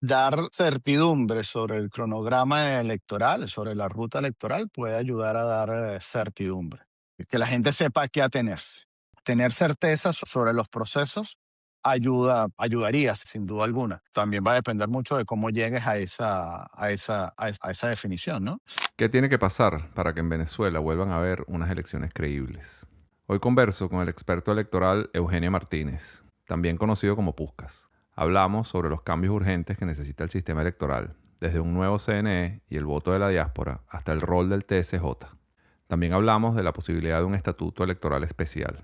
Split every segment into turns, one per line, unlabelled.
Dar certidumbre sobre el cronograma electoral, sobre la ruta electoral, puede ayudar a dar certidumbre. Que la gente sepa a qué atenerse. Tener certeza sobre los procesos ayudaría sin duda alguna. También va a depender mucho de cómo llegues a esa definición, ¿no?
¿Qué tiene que pasar para que en Venezuela vuelvan a haber unas elecciones creíbles? Hoy converso con el experto electoral Eugenio Martínez, también conocido como Puskas. Hablamos sobre los cambios urgentes que necesita el sistema electoral, desde un nuevo CNE y el voto de la diáspora hasta el rol del TSJ. También hablamos de la posibilidad de un estatuto electoral especial.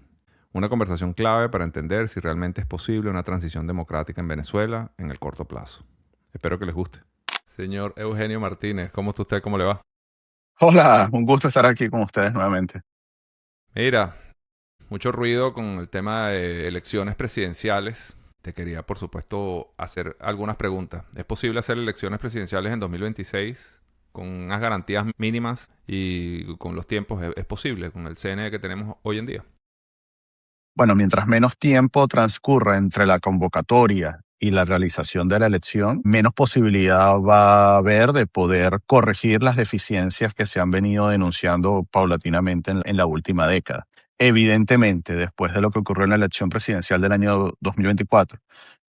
Una conversación clave para entender si realmente es posible una transición democrática en Venezuela en el corto plazo. Espero que les guste. Señor Eugenio Martínez, ¿cómo está usted? ¿Cómo le va?
Hola, un gusto estar aquí con ustedes nuevamente.
Mira, mucho ruido con el tema de elecciones presidenciales. Te quería, por supuesto, hacer algunas preguntas. ¿Es posible hacer elecciones presidenciales en 2026 con unas garantías mínimas y con los tiempos? ¿Es posible con el CNE que tenemos hoy en día?
Bueno, mientras menos tiempo transcurra entre la convocatoria y la realización de la elección, menos posibilidad va a haber de poder corregir las deficiencias que se han venido denunciando paulatinamente en la última década. Evidentemente, después de lo que ocurrió en la elección presidencial del año 2024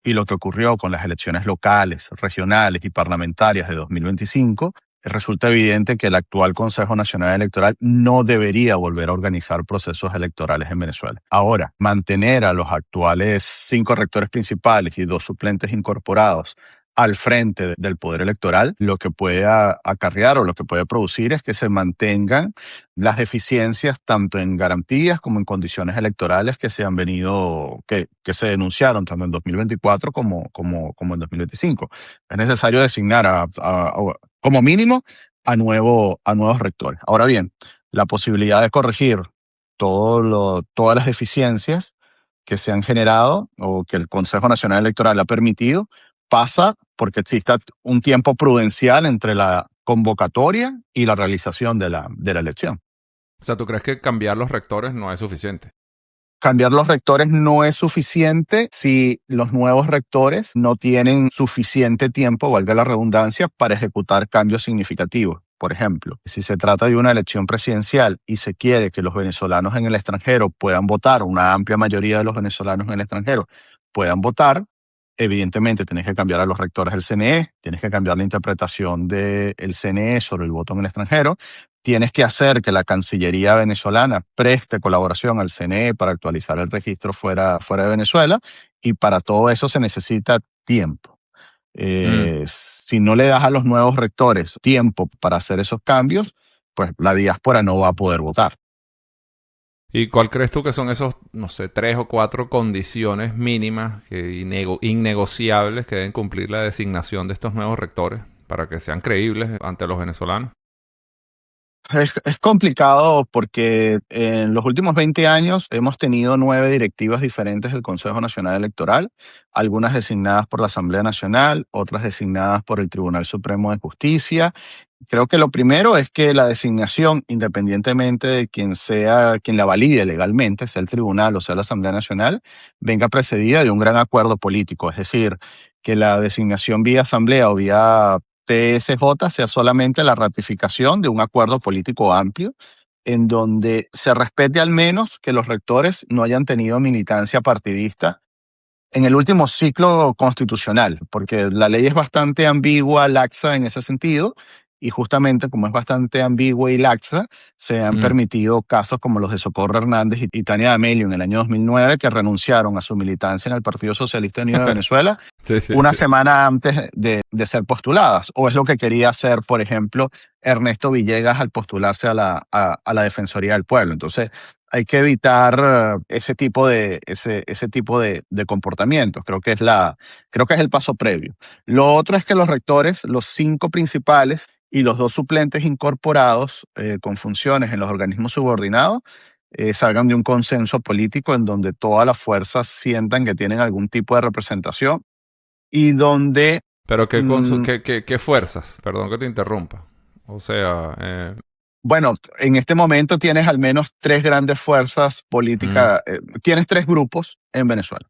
y lo que ocurrió con las elecciones locales, regionales y parlamentarias de 2025, resulta evidente que el actual Consejo Nacional Electoral no debería volver a organizar procesos electorales en Venezuela. Ahora, mantener a los actuales 5 rectores principales y 2 suplentes incorporados al frente del poder electoral, lo que puede acarrear o lo que puede producir es que se mantengan las deficiencias tanto en garantías como en condiciones electorales que se han venido, que se denunciaron tanto en 2024 como en 2025. Es necesario designar como mínimo a nuevos rectores. Ahora bien, la posibilidad de corregir todas las deficiencias que se han generado o que el Consejo Nacional Electoral ha permitido pasa porque exista un tiempo prudencial entre la convocatoria y la realización de la elección.
O sea, ¿tú crees que cambiar los rectores no es suficiente?
Cambiar los rectores no es suficiente si los nuevos rectores no tienen suficiente tiempo, valga la redundancia, para ejecutar cambios significativos. Por ejemplo, si se trata de una elección presidencial y se quiere que los venezolanos en el extranjero puedan votar, una amplia mayoría de los venezolanos en el extranjero puedan votar, evidentemente tienes que cambiar a los rectores del CNE, tienes que cambiar la interpretación del CNE sobre el voto en el extranjero, tienes que hacer que la Cancillería venezolana preste colaboración al CNE para actualizar el registro fuera de Venezuela, y para todo eso se necesita tiempo.
Mm.
Si no le das a los nuevos rectores tiempo para hacer esos cambios, pues la diáspora no va a poder votar.
¿Y cuál crees tú que son esos, no sé, 3 o 4 condiciones mínimas innegociables que deben cumplir la designación de estos nuevos rectores para que sean creíbles ante los venezolanos?
Es complicado porque en los últimos 20 años hemos tenido 9 directivas diferentes del Consejo Nacional Electoral, algunas designadas por la Asamblea Nacional, otras designadas por el Tribunal Supremo de Justicia. Creo que lo primero es que la designación, independientemente de quien sea, quien la valide legalmente, sea el tribunal o sea la Asamblea Nacional, venga precedida de un gran acuerdo político. Es decir, que la designación vía asamblea o vía TSJ sea solamente la ratificación de un acuerdo político amplio en donde se respete al menos que los rectores no hayan tenido militancia partidista en el último ciclo constitucional, porque la ley es bastante ambigua, laxa en ese sentido, y justamente como es bastante ambigua y laxa, se han
Mm.
permitido casos como los de Socorro Hernández y Tania D'Amelio en el año 2009, que renunciaron a su militancia en el Partido Socialista Unido de Venezuela
Sí, sí,
una
sí.
semana antes de ser postuladas, o es lo que quería hacer, por ejemplo, Ernesto Villegas al postularse a la Defensoría del Pueblo. Entonces, hay que evitar ese tipo de comportamientos. Creo que es el paso previo. Lo otro es que los rectores, los 5 principales y los 2 suplentes incorporados con funciones en los organismos subordinados, salgan de un consenso político en donde todas las fuerzas sientan que tienen algún tipo de representación y donde
Pero
mm,
¿qué fuerzas? Perdón que te interrumpa. O sea,
bueno, en este momento tienes al menos 3 grandes fuerzas
mm,
políticas, tienes 3 grupos en Venezuela.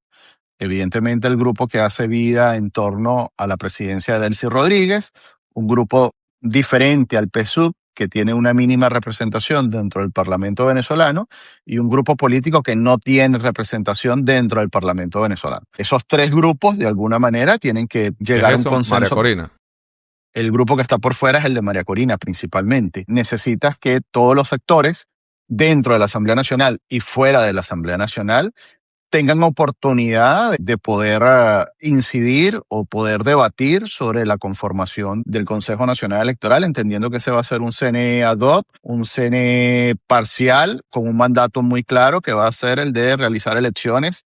Evidentemente el grupo que hace vida en torno a la presidencia de Delcy Rodríguez, un grupo diferente al PSUV, que tiene una mínima representación dentro del Parlamento venezolano, y un grupo político que no tiene representación dentro del Parlamento venezolano. Esos tres grupos, de alguna manera, tienen que llegar a un consenso.
María Corina.
El grupo que está por fuera es el de María Corina, principalmente. Necesitas que todos los sectores, dentro de la Asamblea Nacional y fuera de la Asamblea Nacional, tengan oportunidad de poder incidir o poder debatir sobre la conformación del Consejo Nacional Electoral, entendiendo que ese va a ser un CNE ad hoc, un CNE parcial, con un mandato muy claro que va a ser el de realizar elecciones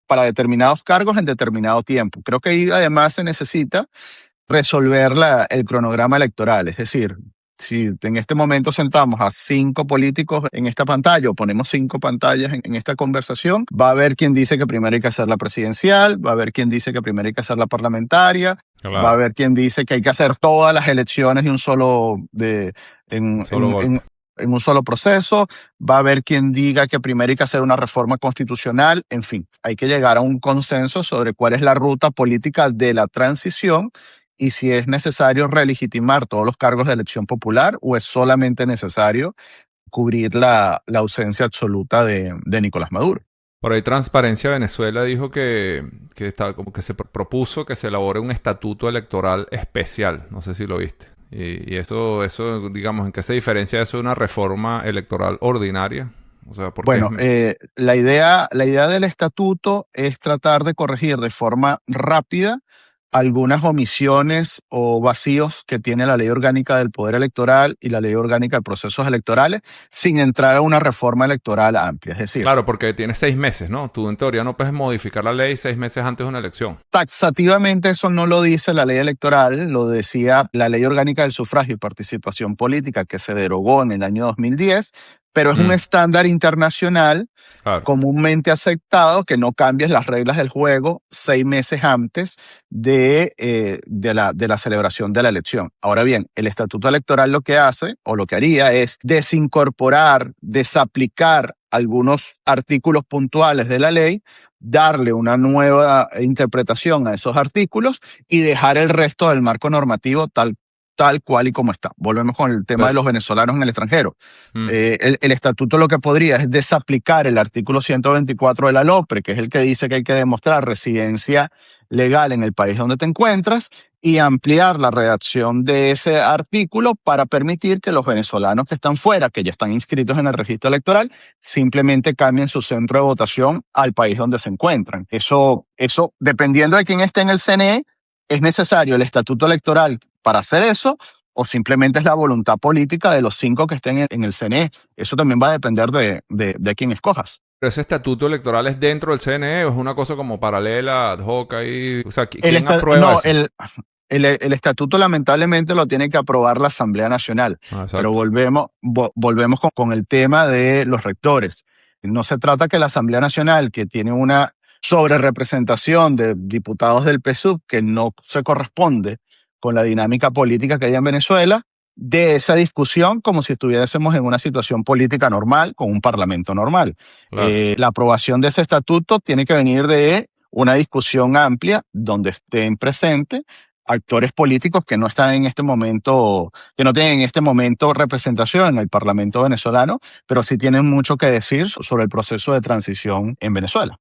para determinados cargos en determinado tiempo. Creo que ahí además se necesita resolver el cronograma electoral, es decir, si en este momento sentamos a 5 políticos en esta pantalla o ponemos 5 pantallas en esta conversación, va a haber quien dice que primero hay que hacer la presidencial, va a haber quien dice que primero hay que hacer la parlamentaria, claro. Va a haber quien dice que hay que hacer todas las elecciones de un solo, en un solo proceso, va a haber quien diga que primero hay que hacer una reforma constitucional, en fin, hay que llegar a un consenso sobre cuál es la ruta política de la transición y si es necesario relegitimar todos los cargos de elección popular o es solamente necesario cubrir la ausencia absoluta de Nicolás Maduro.
Por ahí Transparencia Venezuela dijo que como que se propuso que se elabore un estatuto electoral especial. No sé si lo viste. Y eso, digamos, ¿en qué se diferencia eso de una reforma electoral ordinaria? O sea,
bueno, la idea del estatuto es tratar de corregir de forma rápida algunas omisiones o vacíos que tiene la Ley Orgánica del Poder Electoral y la Ley Orgánica de Procesos Electorales sin entrar a una reforma electoral amplia. Es decir,
claro, porque tienes 6 meses, ¿no? Tú en teoría no puedes modificar la ley 6 meses antes de una elección.
Taxativamente eso no lo dice la ley electoral, lo decía la Ley Orgánica del Sufragio y Participación Política que se derogó en el año 2010, pero es un estándar internacional comúnmente aceptado que no cambies las reglas del juego 6 meses antes de la celebración de la elección. Ahora bien, el estatuto electoral lo que hace o lo que haría es desincorporar, desaplicar algunos artículos puntuales de la ley, darle una nueva interpretación a esos artículos y dejar el resto del marco normativo tal cual y como está. Volvemos con el tema de los venezolanos en el extranjero. El estatuto lo que podría es desaplicar el artículo 124 de la LOPRE, que es el que dice que hay que demostrar residencia legal en el país donde te encuentras, y ampliar la redacción de ese artículo para permitir que los venezolanos que están fuera, que ya están inscritos en el registro electoral, simplemente cambien su centro de votación al país donde se encuentran. Eso dependiendo de quién esté en el CNE, es necesario el estatuto electoral para hacer eso o simplemente es la voluntad política de los 5 que estén en el CNE. Eso también va a depender de quién escojas.
¿Pero ese estatuto electoral es dentro del CNE o es una cosa como paralela, ad hoc ahí? O sea, ¿quién aprueba eso?
El estatuto lamentablemente lo tiene que aprobar la Asamblea Nacional. Pero volvemos con el tema de los rectores. No se trata que la Asamblea Nacional, que tiene una sobre representación de diputados del PSUV que no se corresponde con la dinámica política que hay en Venezuela, de esa discusión como si estuviésemos en una situación política normal, con un parlamento normal. Claro. La aprobación de ese estatuto tiene que venir de una discusión amplia donde estén presentes actores políticos que no están en este momento, que no tienen en este momento representación en el Parlamento venezolano, pero sí tienen mucho que decir sobre el proceso de transición en Venezuela.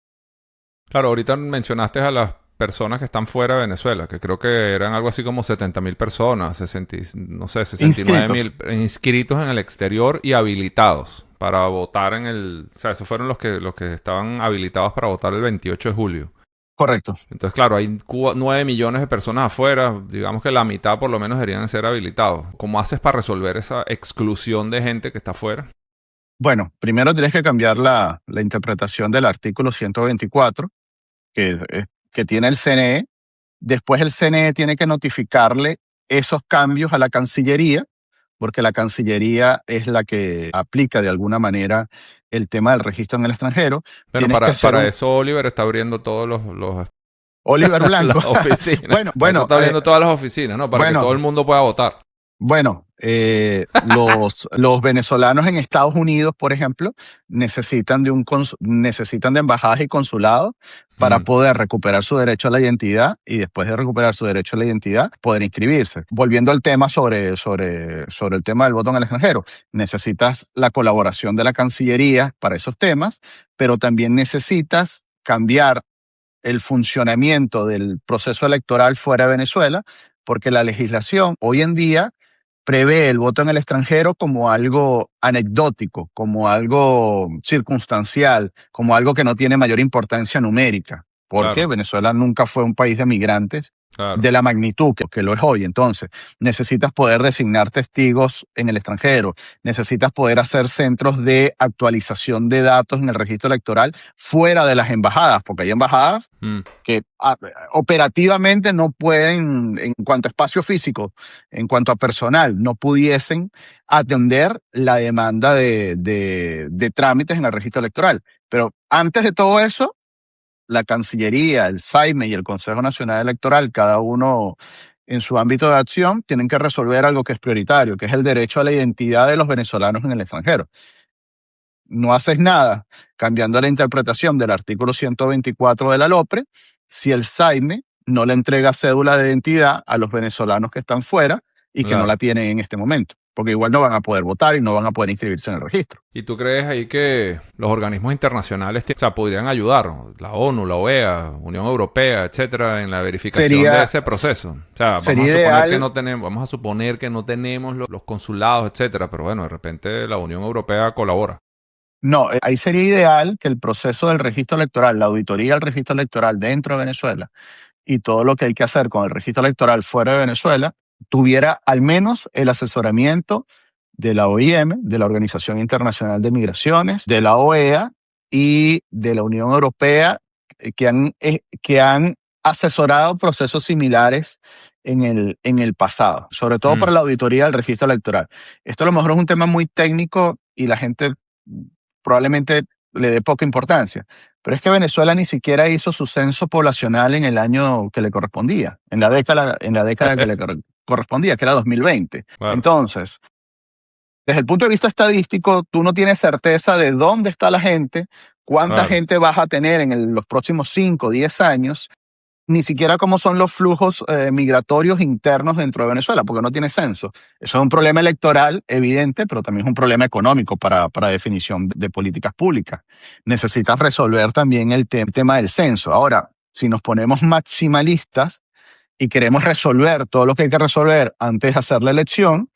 Claro, ahorita mencionaste a las personas que están fuera de Venezuela, que creo que eran algo así como 70,000 personas, 69,000 inscritos en el exterior y habilitados para votar o sea, esos fueron los que estaban habilitados para votar el 28 de julio.
Correcto.
Entonces, claro, hay 9 millones de personas afuera, digamos que la mitad por lo menos deberían ser habilitados. ¿Cómo haces para resolver esa exclusión de gente que está afuera?
Bueno, primero tienes que cambiar la interpretación del artículo 124 que tiene el CNE. Después el CNE tiene que notificarle esos cambios a la Cancillería, porque la Cancillería es la que aplica de alguna manera el tema del registro en el extranjero.
Pero para eso Oliver está abriendo todos los
Oliver Blanco.
Las oficinas. bueno, está abriendo todas las oficinas, ¿no? Para que todo el mundo pueda votar.
Bueno, Los venezolanos en Estados Unidos, por ejemplo, necesitan de embajadas y consulados para poder recuperar su derecho a la identidad y después de recuperar su derecho a la identidad, poder inscribirse. Volviendo al tema sobre el tema del voto en el extranjero, necesitas la colaboración de la Cancillería para esos temas, pero también necesitas cambiar el funcionamiento del proceso electoral fuera de Venezuela, porque la legislación hoy en día prevé el voto en el extranjero como algo anecdótico, como algo circunstancial, como algo que no tiene mayor importancia numérica, porque
Claro,
Venezuela nunca fue un país de migrantes
claro.
de la magnitud que lo es hoy. Entonces, necesitas poder designar testigos en el extranjero, necesitas poder hacer centros de actualización de datos en el registro electoral fuera de las embajadas, porque hay embajadas que operativamente no pueden, en cuanto a espacio físico, en cuanto a personal, no pudiesen atender la demanda de trámites en el registro electoral. Pero antes de todo eso, la Cancillería, el SAIME y el Consejo Nacional Electoral, cada uno en su ámbito de acción, tienen que resolver algo que es prioritario, que es el derecho a la identidad de los venezolanos en el extranjero. No haces nada cambiando la interpretación del artículo 124 de la LOPRE si el SAIME no le entrega cédula de identidad a los venezolanos que están fuera y que no
Claro.
la tienen en este momento, porque igual no van a poder votar y no van a poder inscribirse en el registro.
¿Y tú crees ahí que los organismos internacionales, o sea, podrían ayudar, la ONU, la OEA, Unión Europea, etcétera, en la verificación de
Sería,
ese proceso? O sea,
sería ideal.
vamos a suponer que no tenemos los consulados, etcétera, pero bueno, de repente la Unión Europea colabora.
No, ahí sería ideal que el proceso del registro electoral, la auditoría del registro electoral dentro de Venezuela y todo lo que hay que hacer con el registro electoral fuera de Venezuela, tuviera al menos el asesoramiento de la OIM, de la Organización Internacional de Migraciones, de la OEA y de la Unión Europea, que han asesorado procesos similares en el pasado, sobre todo para la auditoría del registro electoral. Esto a lo mejor es un tema muy técnico y la gente probablemente le dé poca importancia. Pero es que Venezuela ni siquiera hizo su censo poblacional en el año que le correspondía, en la década que le correspondía, que era 2020.
Claro,
Entonces, desde el punto de vista estadístico, tú no tienes certeza de dónde está la gente, cuánta
claro.
gente vas a tener en los próximos 5 o 10 años, ni siquiera cómo son los flujos migratorios internos dentro de Venezuela, porque no tiene censo. Eso es un problema electoral evidente, pero también es un problema económico para definición de políticas públicas. Necesitas resolver también el tema del censo. Ahora, si nos ponemos maximalistas y queremos resolver todo lo que hay que resolver antes de hacer la elección,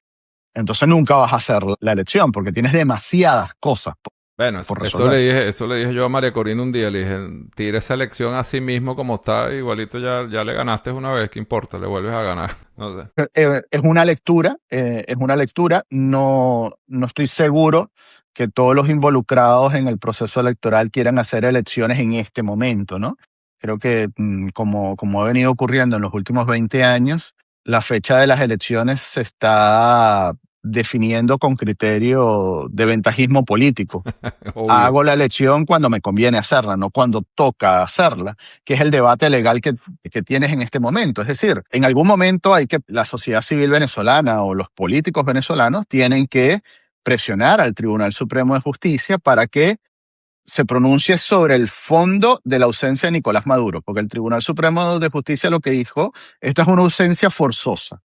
entonces nunca vas a hacer la elección, porque tienes demasiadas cosas
Bueno,
por resolver.
eso le dije yo a María Corina un día, le dije, tire esa elección a sí mismo como está, igualito ya le ganaste una vez, ¿qué importa? Le vuelves a ganar. No sé.
Es una lectura, no estoy seguro que todos los involucrados en el proceso electoral quieran hacer elecciones en este momento, ¿no? Creo que como ha venido ocurriendo en los últimos 20 años, la fecha de las elecciones se está definiendo con criterio de ventajismo político.
Obvio.
Hago la elección cuando me conviene hacerla, no cuando toca hacerla, que es el debate legal que tienes en este momento. Es decir, en algún momento la sociedad civil venezolana o los políticos venezolanos tienen que presionar al Tribunal Supremo de Justicia para que se pronuncie sobre el fondo de la ausencia de Nicolás Maduro, porque el Tribunal Supremo de Justicia lo que dijo, esto es una ausencia forzosa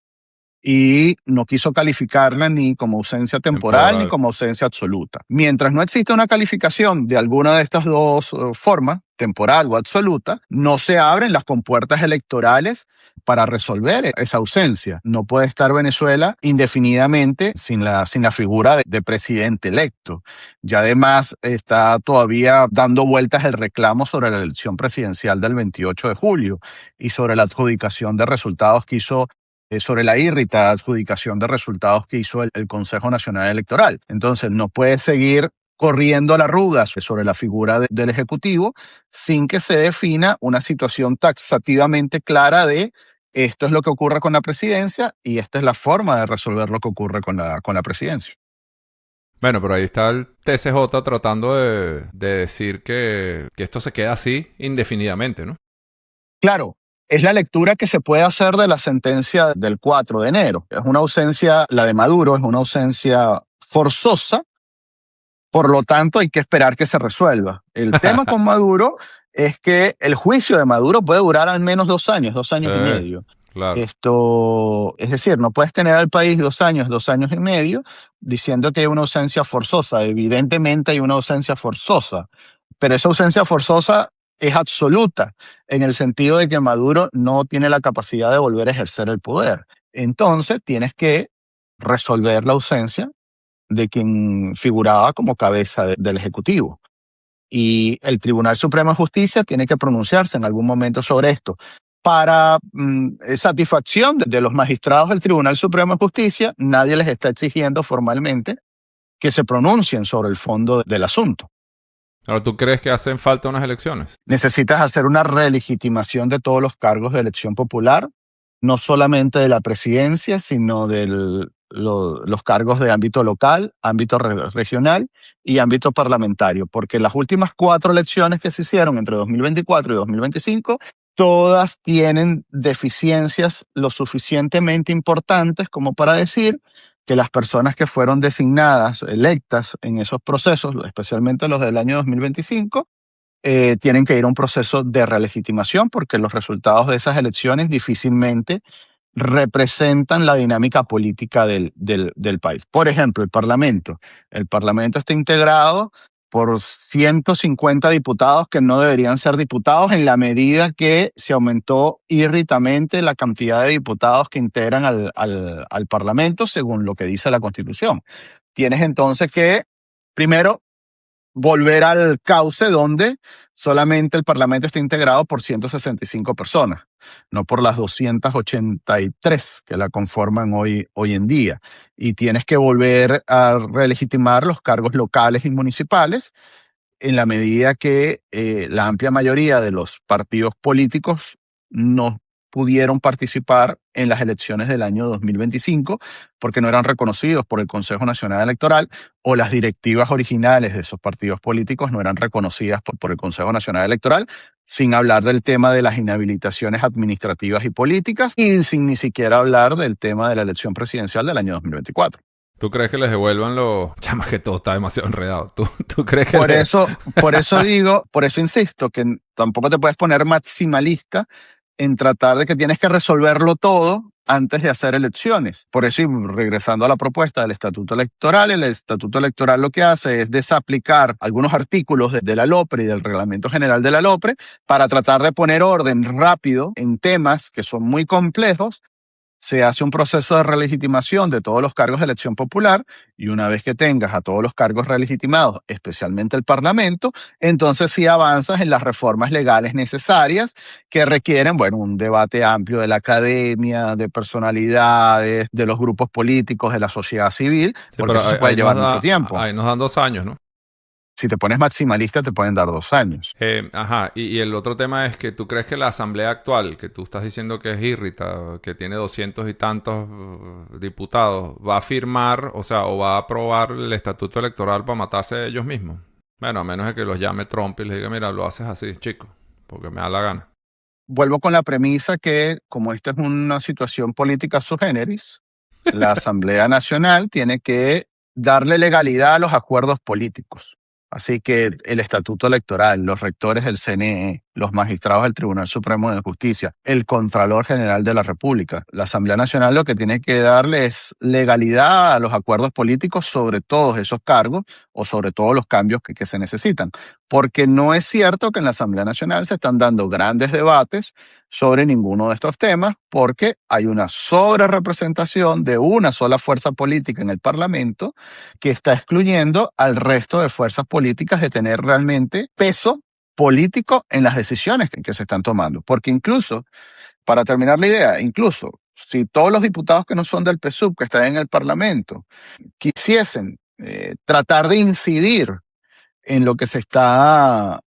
y no quiso calificarla ni como ausencia temporal ni
Temporal.
como ausencia absoluta. Mientras no exista una calificación de alguna de estas dos formas, temporal o absoluta, no se abren las compuertas electorales para resolver esa ausencia. No puede estar Venezuela indefinidamente sin la figura de presidente electo. Y además está todavía dando vueltas el reclamo sobre la elección presidencial del 28 de julio y sobre la adjudicación de resultados que hizo sobre la irritada adjudicación de resultados que hizo el Consejo Nacional Electoral. Entonces, no puede seguir corriendo la arruga sobre la figura del Ejecutivo sin que se defina una situación taxativamente clara de esto es lo que ocurre con la presidencia y esta es la forma de resolver lo que ocurre con la presidencia.
Bueno, pero ahí está el TCJ tratando de decir que esto se queda así indefinidamente, ¿no?
Claro, Es la lectura que se puede hacer de la sentencia del 4 de enero. Es una ausencia, la de Maduro es una ausencia forzosa, por lo tanto hay que esperar que se resuelva. El tema con Maduro es que el juicio de Maduro puede durar al menos 2 años, 2 años y
Sí,
medio.
claro.
Es decir, no puedes tener al país 2 años y medio, diciendo que hay una ausencia forzosa. Evidentemente hay una ausencia forzosa, pero esa ausencia forzosa es absoluta, en el sentido de que Maduro no tiene la capacidad de volver a ejercer el poder. Entonces tienes que resolver la ausencia de quien figuraba como cabeza del Ejecutivo. Y el Tribunal Supremo de Justicia tiene que pronunciarse en algún momento sobre esto. Para satisfacción de los magistrados del Tribunal Supremo de Justicia, nadie les está exigiendo formalmente que se pronuncien sobre el fondo del asunto.
Ahora, ¿tú crees que hacen falta unas elecciones?
Necesitas hacer una relegitimación de todos los cargos de elección popular, no solamente de la presidencia, sino de los cargos de ámbito local, ámbito regional y ámbito parlamentario, porque las últimas 4 elecciones que se hicieron entre 2024 y 2025, todas tienen deficiencias lo suficientemente importantes como para decir que las personas que fueron designadas, electas en esos procesos, especialmente los del año 2025, tienen que ir a un proceso de relegitimación porque los resultados de esas elecciones difícilmente representan la dinámica política del país. Por ejemplo, el Parlamento. El Parlamento está integrado por 150 diputados que no deberían ser diputados en la medida que se aumentó irritamente la cantidad de diputados que integran al Parlamento según lo que dice la Constitución. Tienes entonces que, primero, volver al cauce donde solamente el Parlamento está integrado por 165 personas, no por las 283 que la conforman hoy en día. Y tienes que volver a relegitimar los cargos locales y municipales en la medida que la amplia mayoría de los partidos políticos no pudieron participar en las elecciones del año 2025 porque no eran reconocidos por el Consejo Nacional Electoral o las directivas originales de esos partidos políticos no eran reconocidas por el Consejo Nacional Electoral, sin hablar del tema de las inhabilitaciones administrativas y políticas y sin ni siquiera hablar del tema de la elección presidencial del año 2024.
¿Tú crees que les devuelvan los...? Chama, que todo está demasiado enredado. ¿Tú crees que
Por eso digo, por eso insisto, que tampoco te puedes poner maximalista en tratar de que tienes que resolverlo todo antes de hacer elecciones. Por eso, y regresando a la propuesta del Estatuto Electoral, el Estatuto Electoral lo que hace es desaplicar algunos artículos de la LOPRE y del Reglamento General de la LOPRE para tratar de poner orden rápido en temas que son muy complejos. Se hace un proceso de relegitimación de todos los cargos de elección popular y una vez que tengas a todos los cargos relegitimados, especialmente el Parlamento, entonces sí avanzas en las reformas legales necesarias que requieren, bueno, un debate amplio de la academia, de personalidades, de los grupos políticos, de la sociedad civil,
Sí,
porque
pero
eso se puede llevar mucho tiempo.
ahí nos dan 2 años, ¿no?
Si te pones maximalista, te pueden dar 2 años.
Ajá, y el otro tema es que tú crees que la asamblea actual, que tú estás diciendo que es irrita, que tiene 200 y tantos diputados, va a firmar, o sea, o va a aprobar el estatuto electoral para matarse ellos mismos. Bueno, a menos de que los llame Trump y les diga, mira, lo haces así, chico, porque me da la gana.
Vuelvo con la premisa que, como esta es una situación política sui generis, la Asamblea Nacional tiene que darle legalidad a los acuerdos políticos. Así que el Estatuto Electoral, los rectores del CNE, los magistrados del Tribunal Supremo de Justicia, el Contralor General de la República, la Asamblea Nacional lo que tiene que darle es legalidad a los acuerdos políticos sobre todos esos cargos o sobre todos los cambios que se necesitan. Porque no es cierto que en la Asamblea Nacional se están dando grandes debates sobre ninguno de estos temas porque hay una sobrerepresentación de una sola fuerza política en el Parlamento que está excluyendo al resto de fuerzas políticas de tener realmente peso político en las decisiones que se están tomando. Porque incluso, para terminar la idea, incluso si todos los diputados que no son del PSUV, que están en el Parlamento, quisiesen tratar de incidir en lo que se está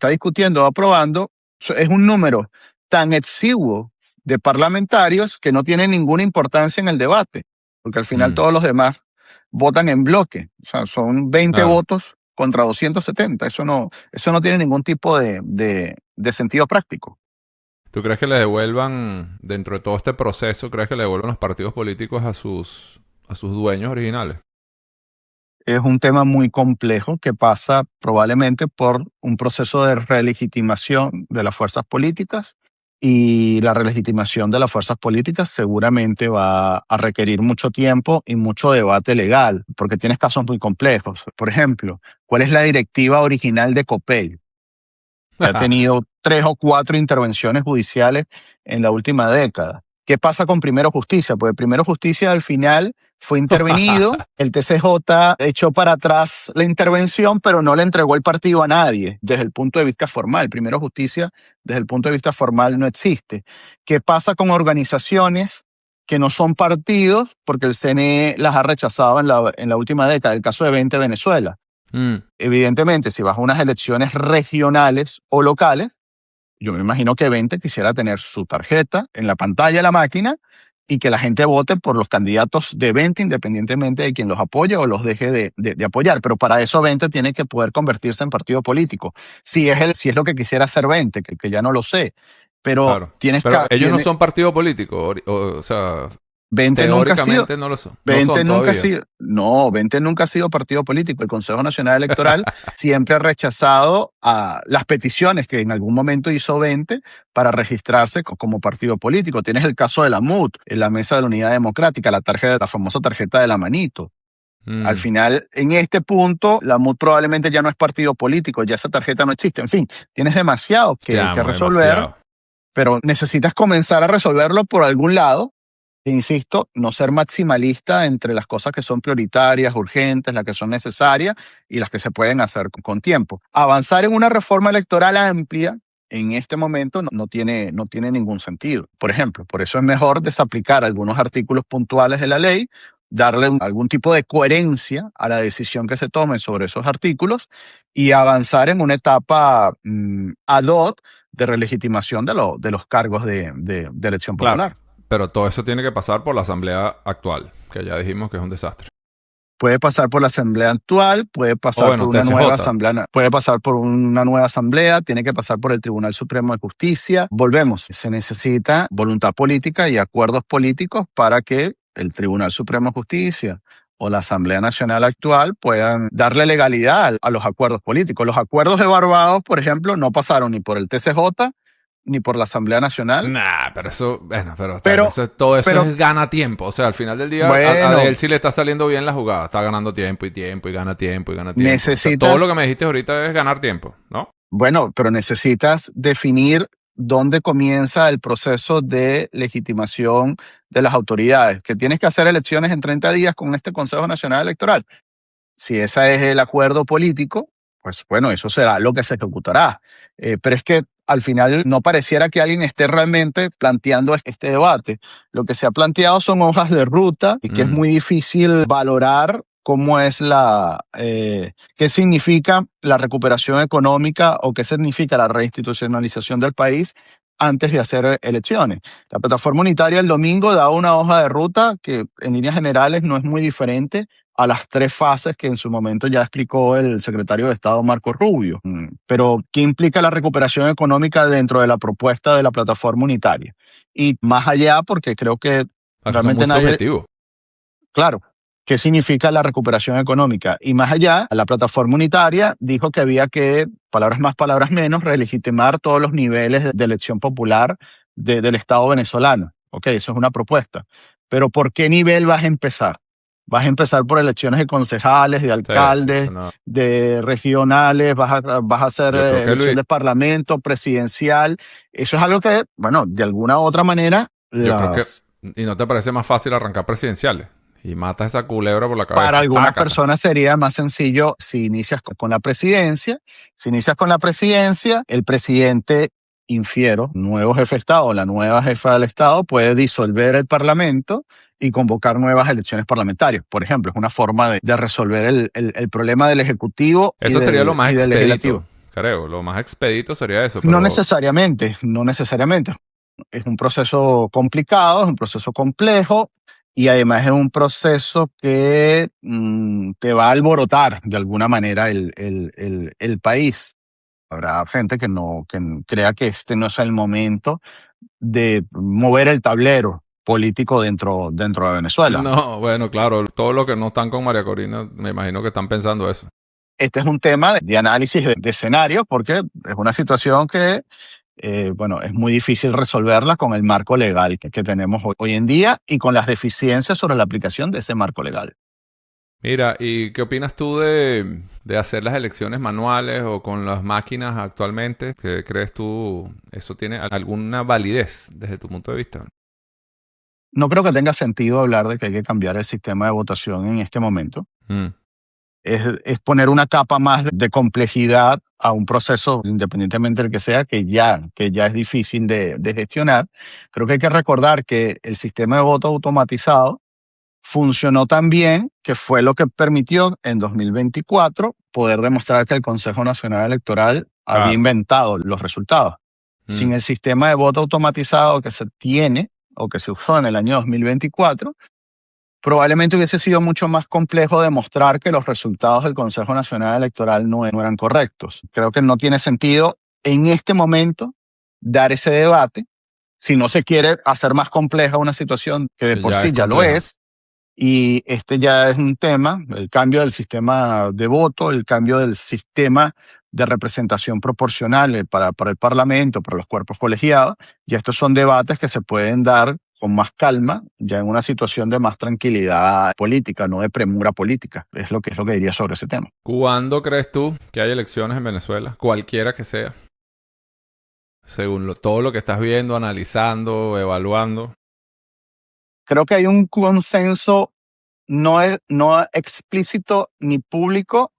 discutiendo o aprobando, es un número tan exiguo de parlamentarios que no tiene ninguna importancia en el debate, porque al final todos los demás votan en bloque. O sea, son 20
Claro.
votos contra 270. Eso no tiene ningún tipo de sentido práctico.
¿Tú crees que le devuelvan, dentro de todo este proceso, crees que le devuelvan los partidos políticos a sus dueños originales?
Es un tema muy complejo que pasa probablemente por un proceso de relegitimación de las fuerzas políticas, y la relegitimación de las fuerzas políticas seguramente va a requerir mucho tiempo y mucho debate legal, porque tienes casos muy complejos. Por ejemplo, ¿cuál es la directiva original de Copel, que ha tenido 3 o 4 intervenciones judiciales en la última década? ¿Qué pasa con Primero Justicia? Pues Primero Justicia al final fue intervenido, el TCJ echó para atrás la intervención, pero no le entregó el partido a nadie desde el punto de vista formal. Primero Justicia, desde el punto de vista formal, no existe. ¿Qué pasa con organizaciones que no son partidos? Porque el CNE las ha rechazado en la última década, el caso de 20 Venezuela. Evidentemente, si vas a unas elecciones regionales o locales, yo me imagino que 20 quisiera tener su tarjeta en la pantalla de la máquina y que la gente vote por los candidatos de 20 independientemente de quien los apoye o los deje de apoyar. Pero para eso 20 tiene que poder convertirse en partido político. Si es lo que quisiera hacer 20, que ya no lo sé. Pero
Claro. Pero ellos no son partido político, o sea,
20 nunca ha sido.
teóricamente no lo son. No
20
son
nunca ha
todavía.
sido, no, 20 nunca ha sido partido político. El Consejo Nacional Electoral siempre ha rechazado a las peticiones que en algún momento hizo 20 para registrarse como partido político. Tienes el caso de la MUD, en la Mesa de la Unidad Democrática, la famosa tarjeta de la manito. Al final, en este punto, la MUD probablemente ya no es partido político, ya esa tarjeta no existe. En fin, tienes demasiado que resolver,
demasiado.
pero necesitas comenzar a resolverlo por algún lado. Insisto, no ser maximalista entre las cosas que son prioritarias, urgentes, las que son necesarias y las que se pueden hacer con tiempo. Avanzar en una reforma electoral amplia en este momento no tiene ningún sentido. Por ejemplo, por eso es mejor desaplicar algunos artículos puntuales de la ley, darle algún tipo de coherencia a la decisión que se tome sobre esos artículos y avanzar en una etapa ad hoc de relegitimación de los cargos de elección popular.
Claro, pero todo eso tiene que pasar por la asamblea actual, que ya dijimos que es un desastre.
Puede pasar por la asamblea actual, puede pasar por una nueva asamblea, puede pasar por una nueva asamblea, tiene que pasar por el Tribunal Supremo de Justicia. Volvemos, se necesita voluntad política y acuerdos políticos para que el Tribunal Supremo de Justicia o la Asamblea Nacional actual puedan darle legalidad a los acuerdos políticos. Los acuerdos de Barbados, por ejemplo, no pasaron ni por el TCJ ni por la Asamblea Nacional.
Nah, pero eso, bueno, pero todo eso es gana tiempo. O sea, al final del día, a él sí le está saliendo bien la jugada. Está ganando tiempo y gana tiempo y gana tiempo.
Necesitas,
o sea, todo lo que me dijiste ahorita es ganar tiempo, ¿no?
Bueno, pero necesitas definir dónde comienza el proceso de legitimación de las autoridades. Que tienes que hacer elecciones en 30 días con este Consejo Nacional Electoral. Si ese es el acuerdo político, pues bueno, eso será lo que se ejecutará. Pero es que al final no pareciera que alguien esté realmente planteando este debate. Lo que se ha planteado son hojas de ruta y que es muy difícil valorar cómo es qué significa la recuperación económica o qué significa la reinstitucionalización del país antes de hacer elecciones. La plataforma unitaria el domingo da una hoja de ruta que en líneas generales no es muy diferente a las 3 fases que en su momento ya explicó el secretario de Estado Marco Rubio. Pero, ¿qué implica la recuperación económica dentro de la propuesta de la plataforma unitaria? Y más allá, porque creo que realmente nadie...
subjetivo.
Claro. ¿Qué significa la recuperación económica? Y más allá, la plataforma unitaria dijo que había que, palabras más, palabras menos, relegitimar todos los niveles de elección popular del Estado venezolano. Ok, eso es una propuesta. Pero ¿por qué nivel vas a empezar? Vas a empezar por elecciones de concejales, de alcaldes, de regionales, vas a hacer elección de parlamento, presidencial. Eso es algo que, bueno, de alguna u otra manera...
Creo que, ¿y no te parece más fácil arrancar presidenciales? Y matas esa culebra por la cabeza.
Para algunas personas sería más sencillo si inicias con la presidencia. Si inicias con la presidencia, el presidente, infiero, nuevo jefe de Estado o la nueva jefa del Estado puede disolver el Parlamento y convocar nuevas elecciones parlamentarias. Por ejemplo, es una forma de resolver el problema del Ejecutivo.
Eso sería lo más expedito, creo. Lo más expedito sería eso. Pero...
No necesariamente. Es un proceso complicado, es un proceso complejo. Y además es un proceso que te va a alborotar de alguna manera el país. Habrá gente que crea que este no es el momento de mover el tablero político dentro de Venezuela.
No, bueno, claro, todos los que no están con María Corina, me imagino que están pensando eso.
Este es un tema de análisis de escenarios porque es una situación que, bueno, es muy difícil resolverla con el marco legal que tenemos hoy en día y con las deficiencias sobre la aplicación de ese marco legal.
Mira, ¿y qué opinas tú de hacer las elecciones manuales o con las máquinas actualmente? ¿Qué crees tú? ¿Eso tiene alguna validez desde tu punto de vista?
No creo que tenga sentido hablar de que hay que cambiar el sistema de votación en este momento.
Mm,
Es poner una capa más de complejidad a un proceso, independientemente del que sea, que ya es difícil de gestionar. Creo que hay que recordar que el sistema de voto automatizado funcionó tan bien que fue lo que permitió en 2024 poder demostrar que el Consejo Nacional Electoral había
claro.
inventado los resultados.
Mm,
Sin el sistema de voto automatizado que se tiene o que se usó en el año 2024, probablemente hubiese sido mucho más complejo demostrar que los resultados del Consejo Nacional Electoral no eran correctos. Creo que no tiene sentido en este momento dar ese debate si no se quiere hacer más compleja una situación que de
que
por
ya es
sí ya lo
compleja.
es. Y este ya es un tema, el cambio del sistema de voto, el cambio del sistema de representación proporcional para el Parlamento, para los cuerpos colegiados. Y estos son debates que se pueden dar con más calma, ya en una situación de más tranquilidad política, no de premura política. Es lo que diría sobre ese tema.
¿Cuándo crees tú que hay elecciones en Venezuela? Cualquiera que sea. Según todo lo que estás viendo, analizando, evaluando.
Creo que hay un consenso no explícito ni público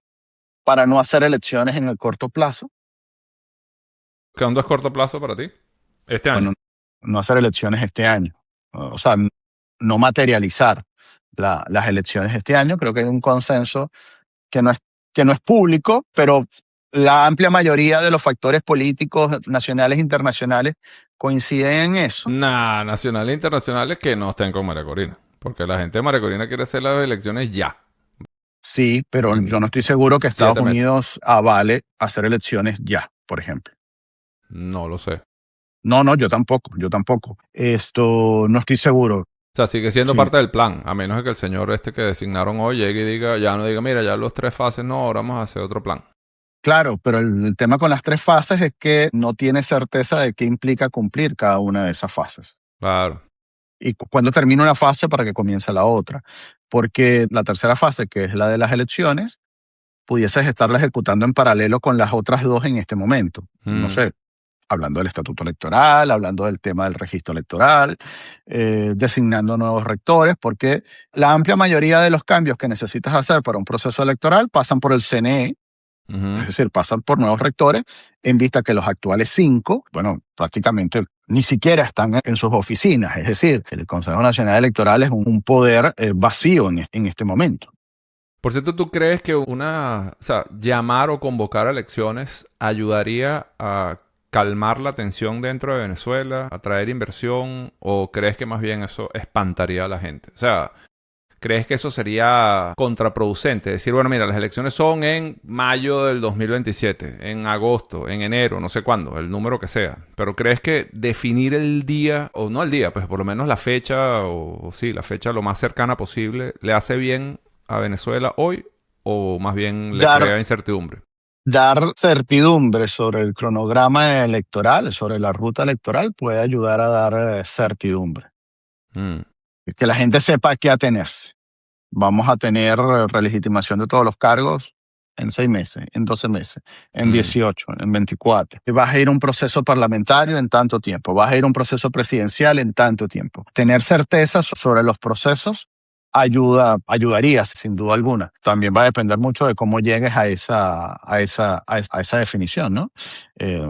para no hacer elecciones en el corto plazo.
¿Cuándo es corto plazo para ti? Este año.
Bueno, no hacer elecciones este año. O sea, no materializar las elecciones este año. Creo que hay un consenso que no es público, pero la amplia mayoría de los factores políticos nacionales e internacionales coinciden en eso.
Nah, nacionales e internacionales que no estén con María Corina. Porque la gente de María Corina quiere hacer las elecciones ya.
Sí, pero
En
yo no estoy seguro que Estados
7 meses.
Unidos avale hacer elecciones ya, por ejemplo.
No lo sé.
No, no, yo tampoco. Esto no estoy seguro.
O sea, sigue siendo
Sí,
parte del plan. A menos de que el señor este que designaron hoy llegue y diga, ya no diga, mira, ya los 3 fases, no, ahora vamos a hacer otro plan.
claro, pero el tema con las tres fases es que no tiene certeza de qué implica cumplir cada una de esas fases.
Claro.
Y cuándo termina una fase para que comience la otra. Porque la tercera fase, que es la de las elecciones, pudieses estarla ejecutando en paralelo con las otras dos en este momento. No
Mm.
sé, hablando del estatuto electoral, hablando del tema del registro electoral, designando nuevos rectores, porque la amplia mayoría de los cambios que necesitas hacer para un proceso electoral pasan por el CNE. Es
Ujú.
decir, pasan por nuevos rectores, en vista que los actuales 5, bueno, prácticamente ni siquiera están en sus oficinas. Es decir, el Consejo Nacional Electoral es un poder vacío en este momento.
Por cierto, ¿tú crees que o sea, llamar o convocar a elecciones ayudaría a calmar la tensión dentro de Venezuela, atraer inversión, o crees que más bien eso espantaría a la gente? O sea, ¿crees que eso sería contraproducente? Decir, bueno, mira, las elecciones son en mayo del 2027, en agosto, en enero, no sé cuándo, el número que sea. Pero ¿crees que definir el día, o no el día, pues por lo menos la fecha, o sí, la fecha lo más cercana posible, le hace bien a Venezuela hoy o más bien le
Dar,
crea incertidumbre?
dar certidumbre sobre el cronograma electoral, sobre la ruta electoral, puede ayudar a dar certidumbre.
Mm,
Que la gente sepa a qué atenerse. Vamos a tener relegitimación de todos los cargos en 6 meses, en 12 meses, en
mm.
18, en 24. Vas a ir a un proceso parlamentario en tanto tiempo. Vas a ir a un proceso presidencial en tanto tiempo. Tener certeza sobre los procesos ayudaría sin duda alguna. También va a depender mucho de cómo llegues a esa definición, ¿no? Eh,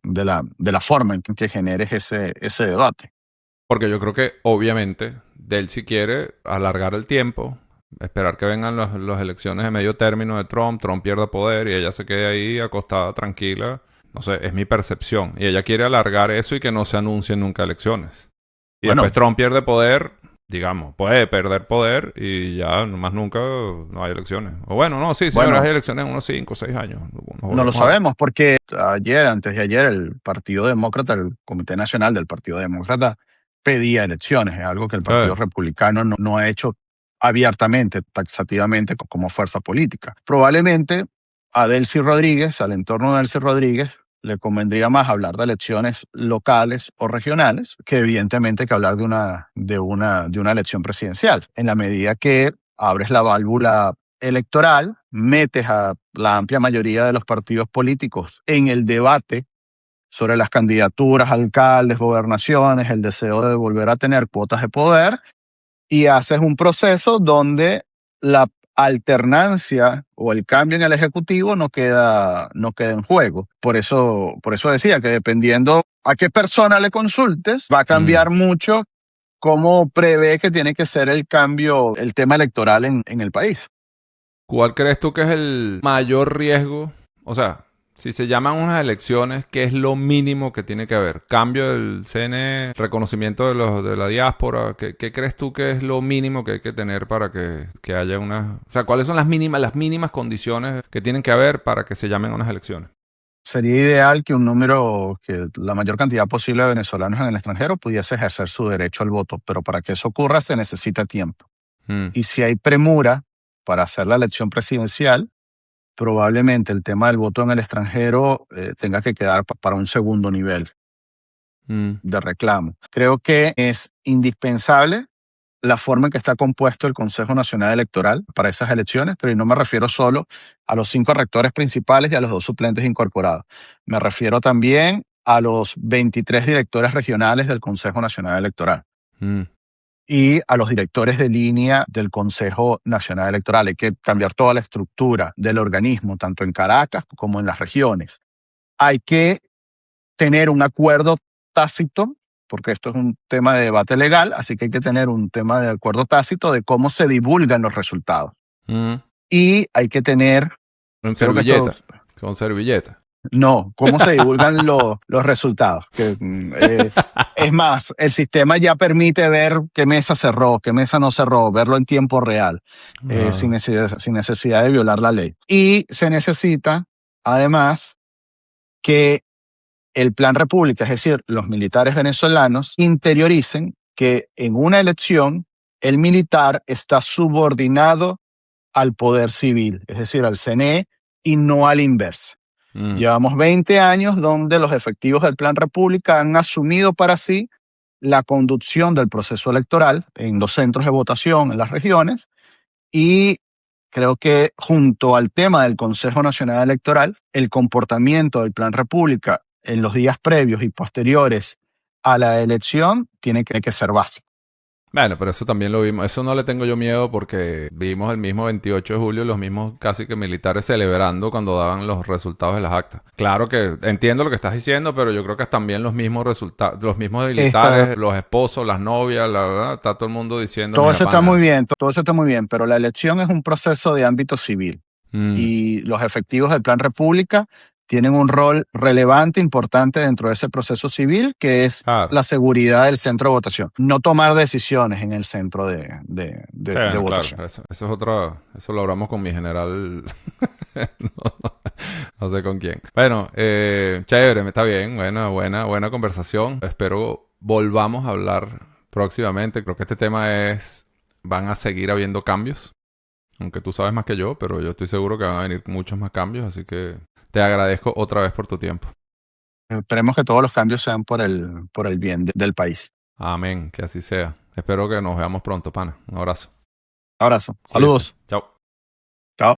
de la forma en que generes ese debate.
Porque yo creo que obviamente Del si quiere alargar el tiempo, esperar que vengan las elecciones de medio término de Trump, Trump pierda poder y ella se quede ahí acostada tranquila. No sé, es mi percepción. Y ella quiere alargar eso y que no se anuncien nunca elecciones. Y
Bueno,
después Trump pierde poder, digamos, puede perder poder y ya más nunca no hay elecciones. O bueno, no, sí, señora,
Bueno,
hay elecciones en unos 5 o 6 años. Nos
no lo
volvemos a ver.
sabemos porque antes de ayer, el Partido Demócrata, el Comité Nacional del Partido Demócrata, pedía elecciones. Es algo que el
Sí.
Partido Republicano no ha hecho abiertamente, taxativamente, como fuerza política. Probablemente a Delcy Rodríguez, al entorno de Delcy Rodríguez, le convendría más hablar de elecciones locales o regionales que evidentemente que hablar de una elección presidencial. En la medida que abres la válvula electoral, metes a la amplia mayoría de los partidos políticos en el debate sobre las candidaturas, alcaldes, gobernaciones, el deseo de volver a tener cuotas de poder, y haces un proceso donde la alternancia o el cambio en el Ejecutivo no queda en juego. Por eso decía que dependiendo a qué persona le consultes, va a cambiar mucho cómo prevé que tiene que ser el cambio, el tema electoral en el país.
¿Cuál crees tú que es el mayor riesgo? O sea, si se llaman unas elecciones, ¿qué es lo mínimo que tiene que haber? ¿Cambio del CNE? ¿Reconocimiento de la diáspora? ¿Qué crees tú que es lo mínimo que hay que tener para que haya una... O sea, ¿cuáles son las mínimas condiciones que tienen que haber para que se llamen unas elecciones?
Sería ideal que que la mayor cantidad posible de venezolanos en el extranjero pudiese ejercer su derecho al voto, pero para que eso ocurra se necesita tiempo.
Mm,
Y si hay premura para hacer la elección presidencial, probablemente el tema del voto en el extranjero tenga que quedar para un segundo nivel
mm,
de reclamo. Creo que es indispensable la forma en que está compuesto el Consejo Nacional Electoral para esas elecciones, pero no me refiero solo a los 5 rectores principales y a los 2 suplentes incorporados. Me refiero también a los 23 directores regionales del Consejo Nacional Electoral
mm.
y a los directores de línea del Consejo Nacional Electoral. Hay que cambiar toda la estructura del organismo, tanto en Caracas como en las regiones. Hay que tener un acuerdo tácito, porque esto es un tema de debate legal, así que hay que tener un tema de acuerdo tácito de cómo se divulgan los resultados.
Mm.
Y hay que tener,
En
creo que esto,
servilleta. Con servilleta.
no, cómo se divulgan los resultados. Es más, el sistema ya permite ver qué mesa cerró, qué mesa no cerró, verlo en tiempo real,
Ah.
sin necesidad de violar la ley. Y se necesita, además, que el Plan República, es decir, los militares venezolanos, interioricen que en una elección el militar está subordinado al poder civil, es decir, al CNE, y no al inverso.
Mm.
Llevamos 20 años donde los efectivos del Plan República han asumido para sí la conducción del proceso electoral en los centros de votación, en las regiones, y creo que junto al tema del Consejo Nacional Electoral, el comportamiento del Plan República en los días previos y posteriores a la elección tiene que ser básico.
Bueno, pero eso también lo vimos. Eso no le tengo yo miedo porque vimos el mismo 28 de julio los mismos casi que militares celebrando cuando daban los resultados de las actas. Claro que entiendo lo que estás diciendo, pero yo creo que también los mismos resultados, los mismos
Esta,
militares, los esposos, las novias, la verdad, está todo el mundo diciendo,
todo
mira,
eso está
pana.
muy bien, todo eso está muy bien, pero la elección es un proceso de ámbito civil
Mm,
y los efectivos del Plan República tienen un rol relevante, importante dentro de ese proceso civil, que es
claro.
la seguridad del centro de votación. No tomar decisiones en el centro
Sí,
de
bueno, claro,
votación.
eso es otra, eso lo hablamos con mi general, no, no sé con quién. Bueno, chévere, está bien, buena conversación. Espero volvamos a hablar próximamente. Creo que este tema van a seguir habiendo cambios, aunque tú sabes más que yo, pero yo estoy seguro que van a venir muchos más cambios, así que te agradezco otra vez por tu tiempo.
Esperemos que todos los cambios sean por el bien del país.
Amén, que así sea. Espero que nos veamos pronto, pana. Un abrazo.
Abrazo.
Cuídese.
Saludos.
Chao.